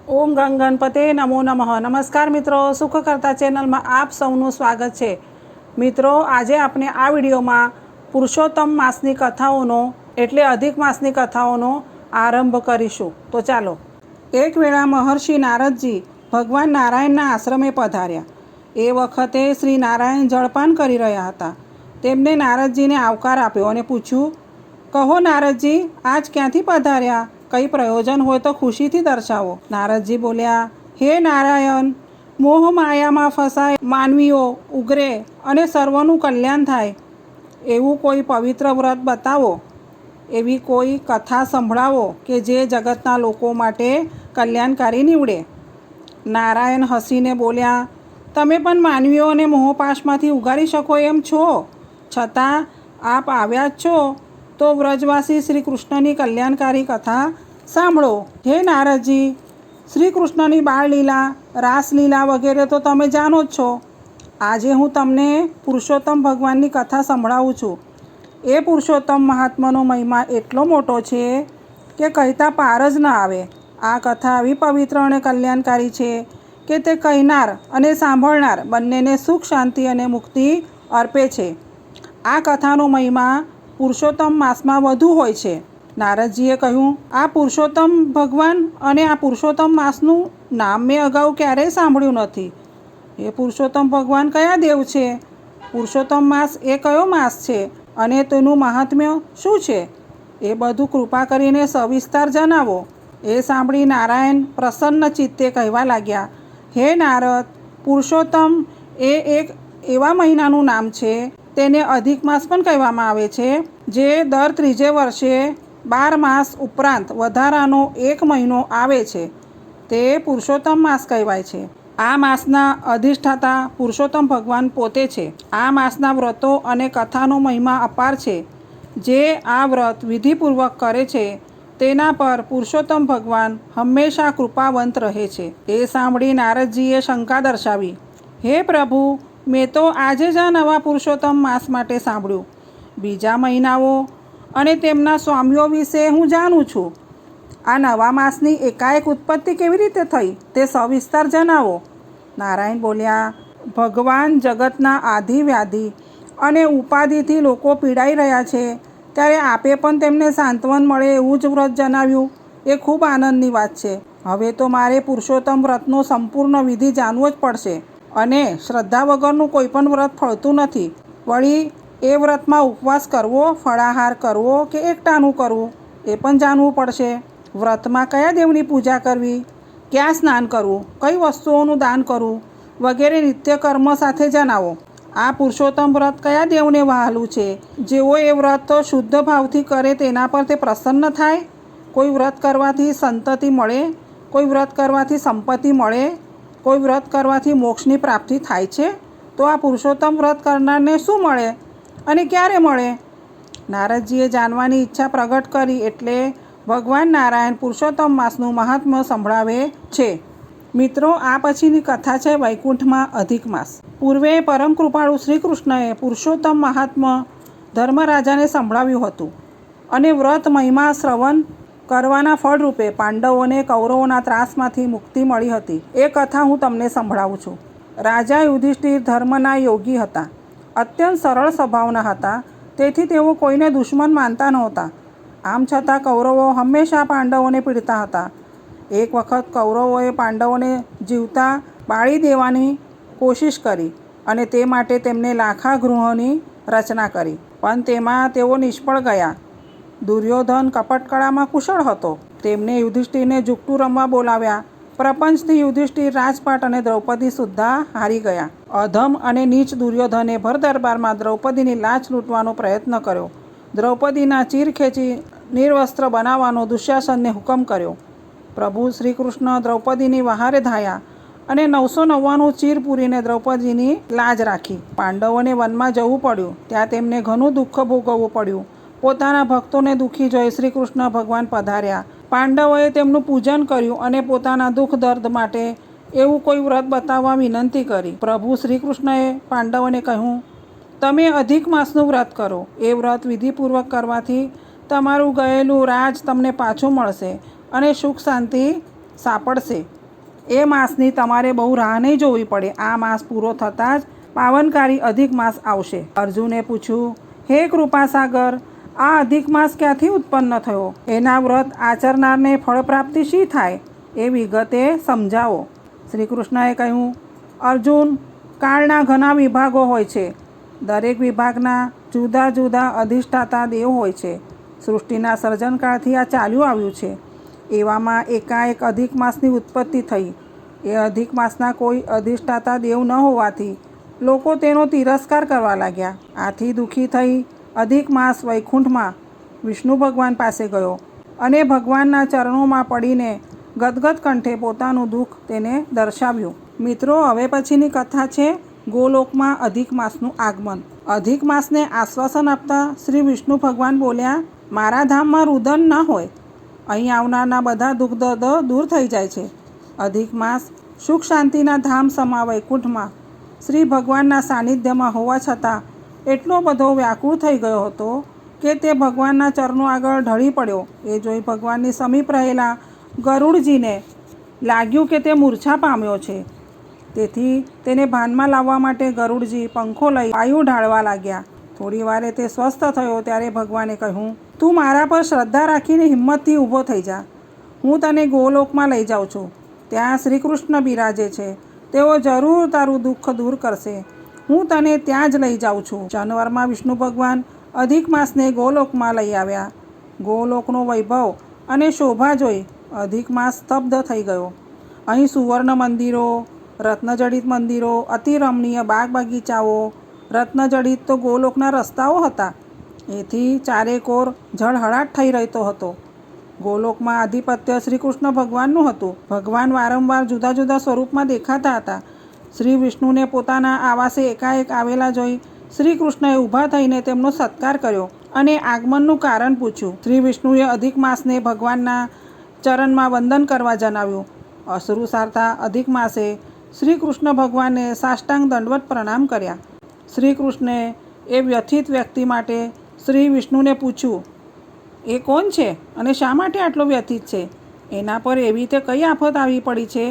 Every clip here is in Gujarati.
ઓમ ગણપતે નમો નમઃ. નમસ્કાર મિત્રો, સુખકર્તા ચેનલમાં આપ સૌનું સ્વાગત છે. મિત્રો, આજે આપણે આ વિડીયોમાં પુરુષોત્તમ માસની કથાઓનો એટલે અધિક માસની કથાઓનો આરંભ કરીશું. તો ચાલો. એક વેળા મહર્ષિ નારદજી ભગવાન નારાયણના આશ્રમે પધાર્યા. એ વખતે શ્રી નારાયણ જળપાન કરી રહ્યા હતા. તેમને નારદજીને આવકાર આપ્યો અને પૂછ્યું, કહો નારદજી, આજ ક્યાંથી પધાર્યા? કંઈ પ્રયોજન હોય તો ખુશીથી દર્શાવો. નારદજી બોલ્યા, હે નારાયણ, મોહ માયામાં ફસાય માનવીઓ ઉગરે અને સર્વનું કલ્યાણ થાય એવું કોઈ પવિત્ર વ્રત બતાવો, એવી કોઈ કથા સંભળાવો કે જે જગતના લોકો માટે કલ્યાણકારી નીવડે. નારાયણ હસીને બોલ્યા, તમે પણ માનવીઓને મોહપાશમાંથી ઉગારી શકો એમ છો, છતાં આપ આવ્યા જ છો તો વ્રજવાસી શ્રી કૃષ્ણની કલ્યાણકારી કથા સાંભળો. હે નારદજી, શ્રી કૃષ્ણની બાળલીલા, રાસલીલા વગેરે તો તમે જાણો જ છો. આજે હું તમને પુરુષોત્તમ ભગવાનની કથા સંભળાવું છું. એ પુરુષોત્તમ મહાત્માનો મહિમા એટલો મોટો છે કે કહેતા પાર જ ન આવે. આ કથા આવી પવિત્ર અને કલ્યાણકારી છે કે તે કહેનાર અને સાંભળનાર બંનેને સુખ, શાંતિ અને મુક્તિ અર્પે છે. આ કથાનો મહિમા પુરુષોત્તમ માસમાં વધુ હોય છે. નારદજીએ કહ્યું, આ પુરુષોત્તમ ભગવાન અને આ પુરુષોત્તમ માસનું નામ મેં અગાઉ ક્યારેય સાંભળ્યું નથી. એ પુરુષોત્તમ ભગવાન કયા દેવ છે? પુરુષોત્તમ માસ એ કયો માસ છે અને તેનું મહાત્મ્ય શું છે? એ બધું કૃપા કરીને સવિસ્તાર જણાવો. એ સાંભળી નારાયણ પ્રસન્ન ચિત્તે કહેવા લાગ્યા, હે નારદ, પુરુષોત્તમ એ એક એવા મહિનાનું નામ છે, તેને અધિક માસ પણ કહેવામાં આવે છે, જે દર ત્રીજે વર્ષે 12 માસ ઉપરાંત વધારાનો એક મહિનો આવે છે. તે પુરુષોત્તમ માસ કહેવાય છે. આ માસના અધિષ્ઠાતા પુરુષોત્તમ ભગવાન પોતે છે. આ માસના વ્રતો અને કથાનો મહિમા અપાર છે. જે આ વ્રત વિધિપૂર્વક કરે છે તેના પર પુરુષોત્તમ ભગવાન હંમેશા કૃપાવંત રહે છે. એ સાંભળી નારદજીએ શંકા દર્શાવી, હે પ્રભુ, મેં તો આજે જ આ નવા પુરુષોત્તમ માસ માટે સાંભળ્યું. બીજા મહિનાઓ અને તેમના સ્વામીઓ વિશે હું જાણું છું. આ નવા માસની એકાએક ઉત્પત્તિ કેવી રીતે થઈ તે સવિસ્તાર જણાવો. નારાયણ બોલ્યા, ભગવાન જગતના આધિ વ્યાધિ અને ઉપાધિથી લોકો પીડાઈ રહ્યા છે, ત્યારે આપે પણ તેમને સાંત્વન મળે એવું જ વ્રત જણાવ્યું. એ ખૂબ આનંદની વાત છે. હવે તો મારે પુરુષોત્તમ વ્રતનો સંપૂર્ણ વિધિ જાણવો જ પડશે. અને શ્રદ્ધા વગરનું કોઈ પણ વ્રત ફળતું નથી. વળી એ વ્રતમાં ઉપવાસ કરવો, ફળાહાર કરવો કે એકટાણું કરવું એ પણ જાણવું પડશે. વ્રતમાં કયા દેવની પૂજા કરવી, ક્યાં સ્નાન કરવું, કઈ વસ્તુઓનું દાન કરવું વગેરે નિત્યકર્મ સાથે જણાવો. આ પુરુષોત્તમ વ્રત કયા દેવને વહાલું છે? જેઓ એ વ્રત શુદ્ધ ભાવથી કરે તેના પર તે પ્રસન્ન થાય. કોઈ વ્રત કરવાથી સંતતિ મળે, કોઈ વ્રત કરવાથી સંપત્તિ મળે, કોઈ વ્રત કરવાથી મોક્ષની પ્રાપ્તિ થાય છે. તો આ પુરુષોત્તમ વ્રત કરનારને શું મળે અને ક્યારે મળે? નારદજીએ જાણવાની ઈચ્છા પ્રગટ કરી એટલે ભગવાન નારાયણ પુરુષોત્તમ માસનું મહાત્મ્ય સંભળાવે છે. મિત્રો, આ પછીની કથા છે વૈકુંઠમાં અધિક માસ. પૂર્વે પરમ કૃપાળુ શ્રી કૃષ્ણએ પુરુષોત્તમ મહાત્મ્ય ધર્મરાજાને સંભળાવ્યું હતું અને વ્રત મહિમા શ્રવણ કરવાના ફળરૂપે પાંડવોને કૌરવોના ત્રાસમાંથી મુક્તિ મળી હતી. એ કથા હું તમને સંભળાવું છું. રાજા યુધિષ્ઠિર ધર્મના યોગી હતા. અત્યંત સરળ સ્વભાવના હતા. તેથી તેઓ કોઈને દુશ્મન માનતા નહોતા. આમ છતાં કૌરવો હંમેશા પાંડવોને પીડતા હતા. એક વખત કૌરવોએ પાંડવોને જીવતા બાળી દેવાની કોશિશ કરી અને તે માટે તેમને લાખાગૃહોની રચના કરી, પણ તેમાં તેઓ નિષ્ફળ ગયા. દુર્યોધન કપટકળામાં કુશળ હતો. તેમને યુધિષ્ઠિરને જુગટું રમવા બોલાવ્યા. પ્રપંચથી યુધિષ્ઠિર રાજપાટ અને દ્રૌપદી સુદ્ધા હારી ગયા. અધમ અને નીચ દુર્યોધને ભર દરબારમાં દ્રૌપદીની લાજ લૂંટવાનો પ્રયત્ન કર્યો. દ્રૌપદીના ચીર ખેંચી નિર્વસ્ત્ર બનાવવાનો દુશ્શાસનને હુકમ કર્યો. પ્રભુ શ્રી કૃષ્ણ દ્રૌપદીની વહારે ધાયા અને 999 ચીર પૂરીને દ્રૌપદીની લાજ રાખી. પાંડવોને વનમાં જવું પડ્યું. ત્યાં તેમને ઘણું દુઃખ ભોગવવું પડ્યું. પોતાના ભક્તોને દુઃખી જોઈ શ્રી કૃષ્ણ ભગવાન પધાર્યા. પાંડવોએ તેમનું પૂજન કર્યું અને પોતાના દુઃખ દર્દ માટે એવું કોઈ વ્રત બતાવવા વિનંતી કરી. પ્રભુ શ્રી કૃષ્ણએ પાંડવોને કહ્યું, તમે અધિક માસનું વ્રત કરો. એ વ્રત વિધિપૂર્વક કરવાથી તમારું ગયેલું રાજ તમને પાછું મળશે અને સુખ શાંતિ સાંપડશે. એ માસની તમારે બહુ રાહ નહીં જોવી પડે. આ માસ પૂરો થતાં જ પાવનકારી અધિક માસ આવશે. અર્જુને પૂછ્યું, હે કૃપાસાગર, આ અધિક માસ ક્યાંથી ઉત્પન્ન થયો? એના વ્રત આચરનારને ફળ પ્રાપ્તિ શી થાય? એ વિગતે સમજાવો. શ્રી કૃષ્ણએ કહ્યું, અર્જુન, કાળના ઘણા વિભાગો હોય છે. દરેક વિભાગના જુદા જુદા અધિષ્ઠાતા દેવ હોય છે. સૃષ્ટિના સર્જનકાળથી આ ચાલ્યું આવ્યું છે. એવામાં એકાએક અધિક માસની ઉત્પત્તિ થઈ. એ અધિક માસના કોઈ અધિષ્ઠાતા દેવ ન હોવાથી લોકો તેનો તિરસ્કાર કરવા લાગ્યા. આથી દુઃખી થઈ અધિક માસ વૈકુંઠમાં વિષ્ણુ ભગવાન પાસે ગયો અને ભગવાનના ચરણોમાં પડીને ગદગદ કંઠે પોતાનું દુઃખ તેને દર્શાવ્યું. મિત્રો, હવે પછીની કથા છે ગોલોકમાં અધિક માસનું આગમન. અધિક માસને આશ્વાસન આપતા શ્રી વિષ્ણુ ભગવાન બોલ્યા, મારા ધામમાં રુદન ન હોય. અહીં આવનારના બધા દુઃખ દર્દ દૂર થઈ જાય છે. અધિક માસ સુખ શાંતિના ધામ સમા વૈકુંઠમાં શ્રી ભગવાનના સાનિધ્યમાં હોવા છતાં એટલો બધો વ્યાકુળ થઈ ગયો હતો કે તે ભગવાનના ચરણો આગળ ઢળી પડ્યો. એ જોઈ ભગવાનની સમીપ રહેલા ગરુડજીને લાગ્યું કે તે મૂર્છા પામ્યો છે. તેથી તેને ભાનમાં લાવવા માટે ગરુડજી પંખો લઈ વાયુ ઢાળવા લાગ્યા. થોડી વારે તે સ્વસ્થ થયો ત્યારે ભગવાને કહ્યું, તું મારા પર શ્રદ્ધા રાખીને હિંમતથી ઊભો થઈ જા. હું તને ગોલોકમાં લઈ જાઉં છું. ત્યાં શ્રી કૃષ્ણ બિરાજે છે. તેઓ જરૂર તારું દુઃખ દૂર કરશે. હું તને ત્યાં જ લઈ જાઉં છું. જાનવરમાં વિષ્ણુ ભગવાન અધિક માસને ગોલોકમાં લઈ આવ્યા. ગોલોકનો વૈભવ અને શોભા જોઈ અધિક માસ સ્તબ્ધ થઈ ગયો. અહીં સુવર્ણ મંદિરો, રત્નજડિત મંદિરો, અતિ રમણીય બાગ બગીચાઓ, રત્નજડિત તો ગોલોકના રસ્તાઓ હતા. એથી ચારેકોર ઝળહળાટ થઈ રહેતો હતો. ગોલોકમાં આધિપત્ય શ્રી કૃષ્ણ ભગવાનનું હતું. ભગવાન વારંવાર જુદા જુદા સ્વરૂપમાં દેખાતા હતા. શ્રી વિષ્ણુને પોતાના આવાસે એકાએક આવેલા જોઈ શ્રી કૃષ્ણએ ઊભા થઈને તેમનો સત્કાર કર્યો અને આગમનનું કારણ પૂછ્યું. શ્રી વિષ્ણુએ અધિક માસને ભગવાનના ચરણમાં વંદન કરવા જણાવ્યું. અશ્રુ સારતા અધિક માસે શ્રી કૃષ્ણ ભગવાનને સાષ્ટાંગ દંડવત પ્રણામ કર્યા. શ્રી કૃષ્ણે એ વ્યથિત વ્યક્તિ માટે શ્રી વિષ્ણુને પૂછ્યું, એ કોણ છે અને શા માટે આટલો વ્યથિત છે? એના પર એવી રીતે કઈ આફત આવી પડી છે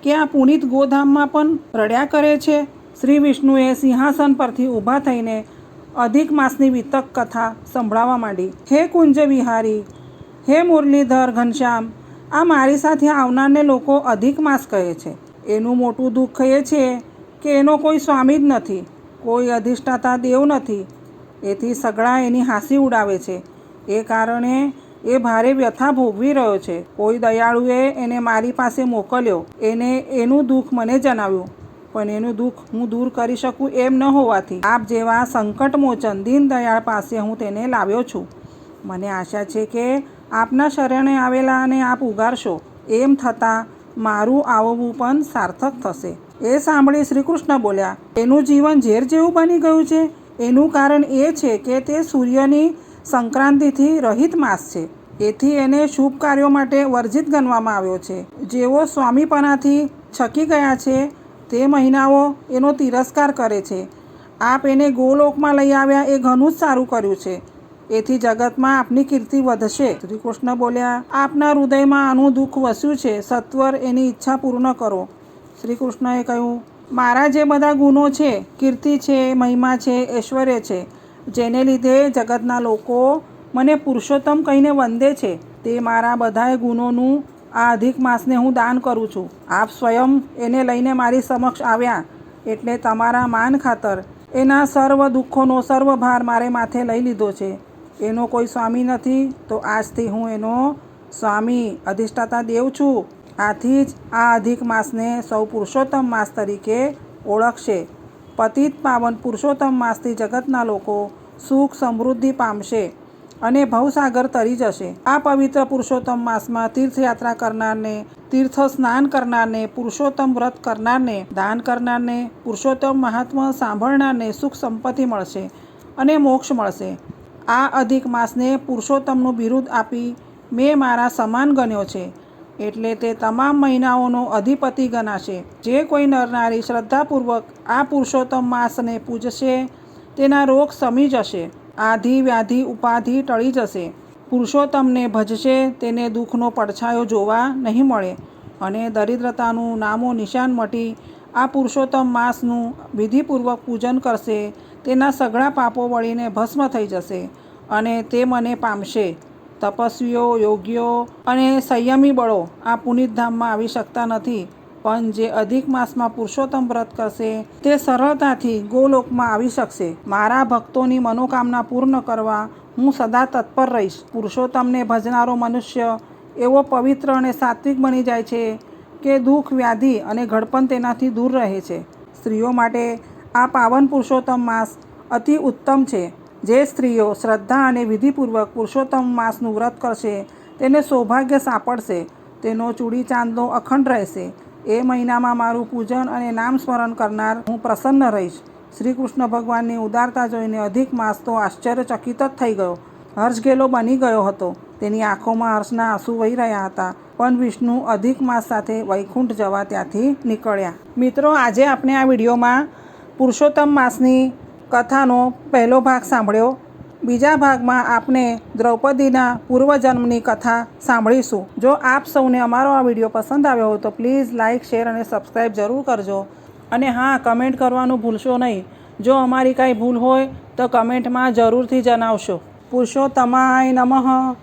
કે આ પુનિત ગોધામમાં પણ રડ્યા કરે છે? શ્રી વિષ્ણુએ સિંહાસન પરથી ઊભા થઈને અધિક માસની વિતક કથા સંભળાવવા માંડી. હે કુંજ વિહારી, હે મુરલીધર ઘનશ્યામ, આ મારી સાથે આવનારને લોકો અધિક માસ કહે છે. એનું મોટું દુઃખ એ છે કે એનો કોઈ સ્વામી જ નથી, કોઈ અધિષ્ઠાતા દેવ નથી. એથી સગળા એની હાંસી ઉડાવે છે. એ કારણે એ ભારે વ્યથા ભોગવી રહ્યો છે. કોઈ દયાળુએ એને મારી પાસે મોકલ્યો. એને એનું દુઃખ મને જણાવ્યું, પણ એનું દુઃખ હું દૂર કરી શકું એમ ન હોવાથી આપ જેવા સંકટમોચન દીનદયાળ પાસે હું તેને લાવ્યો છું. મને આશા છે કે આપના શરણે આવેલા અને આપ ઉગારશો. એમ થતાં મારું આવવું પણ સાર્થક થશે. એ સાંભળી શ્રી કૃષ્ણ બોલ્યા, એનું જીવન ઝેર જેવું બની ગયું છે. એનું કારણ એ છે કે તે સૂર્યની સંક્રાંતિથી રહિત માસ છે. એથી એને શુભ કાર્યો માટે વર્જિત ગણવામાં આવ્યો છે. જેઓ સ્વામીપણાથી છકી ગયા છે તે મહિનાઓ એનો તિરસ્કાર કરે છે. આપ એને ગોલોકમાં લઈ આવ્યા એ ઘણું જ સારું કર્યું છે. એથી જગતમાં આપની કીર્તિ વધશે. શ્રી કૃષ્ણ બોલ્યા, આપના હૃદયમાં આનું દુઃખ વસ્યું છે. સત્વર એની ઈચ્છા પૂર્ણ કરો. શ્રી કૃષ્ણએ કહ્યું, મારા જે બધા ગુણો છે, કીર્તિ છે, મહિમા છે, ઐશ્વર્ય છે, જેને લીધે જગતના લોકો મને પુરુષોત્તમ કહીને વંદે છે, તે મારા બધાય ગુણોનું આ અધિક માસને હું દાન કરું છું. આપ સ્વયં એને લઈને મારી સમક્ષ આવ્યા એટલે તમારા માન ખાતર એના સર્વ દુઃખોનો સર્વભાર મારે માથે લઈ લીધો છે. એનો કોઈ સ્વામી નથી, તો આજથી હું એનો સ્વામી અધિષ્ઠાતા દેવ છું. આથી જ આ અધિક માસને સૌ પુરુષોત્તમ માસ તરીકે ઓળખશે. પતિત પાવન પુરુષોત્તમ માસથી જગતના લોકો સુખ સમૃદ્ધિ પામશે અને ભવસાગર તરી જશે. આ પવિત્ર પુરુષોત્તમ માસમાં તીર્થયાત્રા કરનારને, તીર્થ સ્નાન કરનારને, પુરુષોત્તમ વ્રત કરનારને, દાન કરનારને, પુરુષોત્તમ મહાત્મા સાંભળનારને સુખ સંપત્તિ મળશે અને મોક્ષ મળશે. આ અધિક માસને પુરુષોત્તમનું બિરુદ આપી મેં મારા સમાન ગણ્યો છે. એટલે તે તમામ મહિનાઓનો અધિપતિ ગણાશે. જે કોઈ નરનારી શ્રદ્ધાપૂર્વક આ પુરુષોત્તમ માસને પૂજશે તેના રોગ શમી જશે. આધિ વ્યાધિ ઉપાધિ ટળી જશે. પુરુષોત્તમને ભજશે તેને દુઃખનો પડછાયો જોવા નહીં મળે. અને દરિદ્રતાનું નામો નિશાન મટી આ પુરુષોત્તમ માસનું વિધિપૂર્વક પૂજન કરશે તેના સઘળા પાપો વળીને ભસ્મ થઈ જશે અને તે મને પામશે. તપસ્વીઓ, યોગીઓ અને સંયમી બળો આ પુનિતધામમાં આવી શકતા નથી, પણ જે અધિક માસમાં પુરુષોત્તમ વ્રત કરશે તે સરળતાથી ગોલોકમાં આવી શકશે. મારા ભક્તોની મનોકામના પૂર્ણ કરવા હું સદા તત્પર રહીશ. પુરુષોત્તમને ભજનારો મનુષ્ય એવો પવિત્ર અને સાત્વિક બની જાય છે કે દુઃખ, વ્યાધિ અને ઘડપણ તેનાથી દૂર રહે છે. સ્ત્રીઓ માટે આ પાવન પુરુષોત્તમ માસ અતિ ઉત્તમ છે. જે સ્ત્રીઓ શ્રદ્ધા અને વિધિપૂર્વક પુરુષોત્તમ માસનું વ્રત કરશે તેને સૌભાગ્ય સાંપડશે, તેનો ચૂડી ચાંદલો અખંડ રહેશે. એ મહિનામાં મારું પૂજન અને નામ સ્મરણ કરનાર હું પ્રસન્ન રહીશ. શ્રી કૃષ્ણ ભગવાનની ઉદારતા જોઈને અધિક માસ તો આશ્ચર્યચકિત જ થઈ ગયો, હર્ષઘેલો બની ગયો હતો. તેની આંખોમાં હર્ષના આંસુ વહી રહ્યા હતા. પણ વિષ્ણુ અધિક માસ સાથે વૈકુંઠ જવા ત્યાંથી નીકળ્યા. મિત્રો, આજે આપણે આ વિડીયોમાં પુરુષોત્તમ માસની કથાનો પહેલો ભાગ સાંભળ્યો. બીજા ભાગમાં આપણે દ્રૌપદીના પૂર્વજન્મની કથા સાંભળીશું. જો આપ સૌને અમારો આ વિડીયો પસંદ આવ્યો હોય તો પ્લીઝ લાઇક, શેર અને સબસ્ક્રાઈબ જરૂર કરજો. અને હા, કમેન્ટ કરવાનું ભૂલશો નહીં. જો અમારી કાંઈ ભૂલ હોય તો કમેન્ટમાં જરૂરથી જણાવશો. પુરુષોત્તમાય નમઃ.